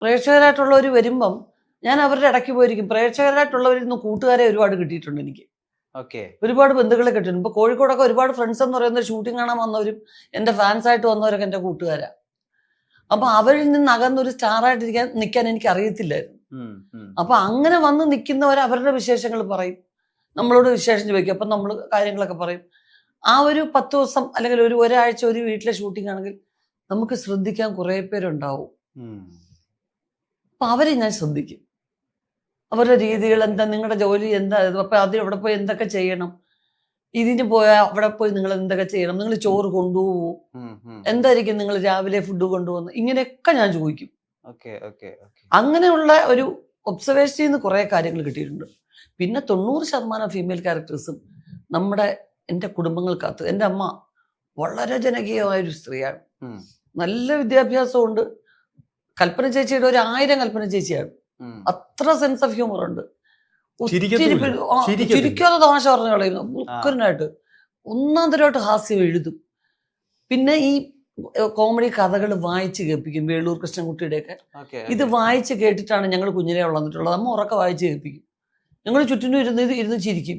പ്രേക്ഷകരായിട്ടുള്ളവർ വരുമ്പം ഞാൻ അവരുടെ ഇടയ്ക്ക് പോയിരിക്കും. പ്രേക്ഷകരായിട്ടുള്ളവരിൽ നിന്ന് കൂട്ടുകാരെ ഒരുപാട് കിട്ടിയിട്ടുണ്ട് എനിക്ക്. ഓക്കെ. ഒരുപാട് ബന്ധുക്കളെ കിട്ടിയിട്ടുണ്ട്. ഇപ്പൊ കോഴിക്കോടൊക്കെ ഒരുപാട് ഫ്രണ്ട്സ് എന്ന് പറയുന്ന ഷൂട്ടിംഗ് കാണാൻ വന്നവരും എൻ്റെ ഫാൻസായിട്ട് വന്നവരൊക്കെ എൻ്റെ കൂട്ടുകാരാ. അപ്പൊ അവരിൽ നിന്ന് അകന്നൊരു സ്റ്റാറായിട്ടിരിക്കാൻ നിൽക്കാൻ എനിക്ക് അറിയത്തില്ലായിരുന്നു. അപ്പൊ അങ്ങനെ വന്ന് നിൽക്കുന്നവർ അവരുടെ വിശേഷങ്ങൾ പറയും, നമ്മളോട് വിശേഷം ചോദിക്കും. അപ്പം നമ്മൾ കാര്യങ്ങളൊക്കെ പറയും. ആ ഒരു 10 ദിവസം അല്ലെങ്കിൽ ഒരാഴ്ച ഒരു വീട്ടിലെ ഷൂട്ടിംഗ് ആണെങ്കിൽ നമുക്ക് ശ്രദ്ധിക്കാൻ കുറേ പേരുണ്ടാവും. അപ്പൊ അവരെ ഞാൻ ശ്രദ്ധിക്കും. അവരുടെ രീതികൾ എന്താ, നിങ്ങളുടെ ജോലി എന്താ, അപ്പൊ അത് എവിടെ പോയി എന്തൊക്കെ ചെയ്യണം, ഇതിന് പോയാൽ അവിടെ പോയി നിങ്ങൾ എന്തൊക്കെ ചെയ്യണം, നിങ്ങൾ ചോറ് കൊണ്ടുപോകുമോ, എന്തായിരിക്കും നിങ്ങൾ രാവിലെ ഫുഡ് കൊണ്ടുപോകുന്നത്, ഇങ്ങനെയൊക്കെ ഞാൻ ചോദിക്കും. അങ്ങനെയുള്ള ഒരു ഒബ്സർവേഷനിൽ നിന്ന് കുറേ കാര്യങ്ങൾ കിട്ടിയിട്ടുണ്ട്. പിന്നെ 90% ഫീമെയിൽ ക്യാരക്ടേഴ്സും എൻ്റെ കുടുംബങ്ങൾക്കകത്ത് എൻ്റെ അമ്മ വളരെ ജനകീയമായൊരു സ്ത്രീയാണ്. നല്ല വിദ്യാഭ്യാസമുണ്ട്. കൽപ്പന ചേച്ചിയുടെ 1000 കൽപ്പന ചേച്ചിയാണ്. അത്ര സെൻസ് ഓഫ് ഹ്യൂമർ ഉണ്ട്. ചിരിക്കാതെ തമാശ പറഞ്ഞു കളയുന്നു. ഉക്കരനായിട്ട് ഒന്നാം തരമായിട്ട് ഹാസ്യം എഴുതും. പിന്നെ ഈ കോമഡി കഥകൾ വായിച്ച് കേൾപ്പിക്കും. വേളൂർ കൃഷ്ണൻകുട്ടിയുടെയൊക്കെ ഇത് വായിച്ച് കേട്ടിട്ടാണ് ഞങ്ങൾ കുഞ്ഞിനെ വളർന്നിട്ടുള്ളത്. അമ്മ ഉറക്കെ വായിച്ച് കേൾപ്പിക്കും. ഞങ്ങൾ ചുറ്റിനും ഇരുന്ന് ചിരിക്കും.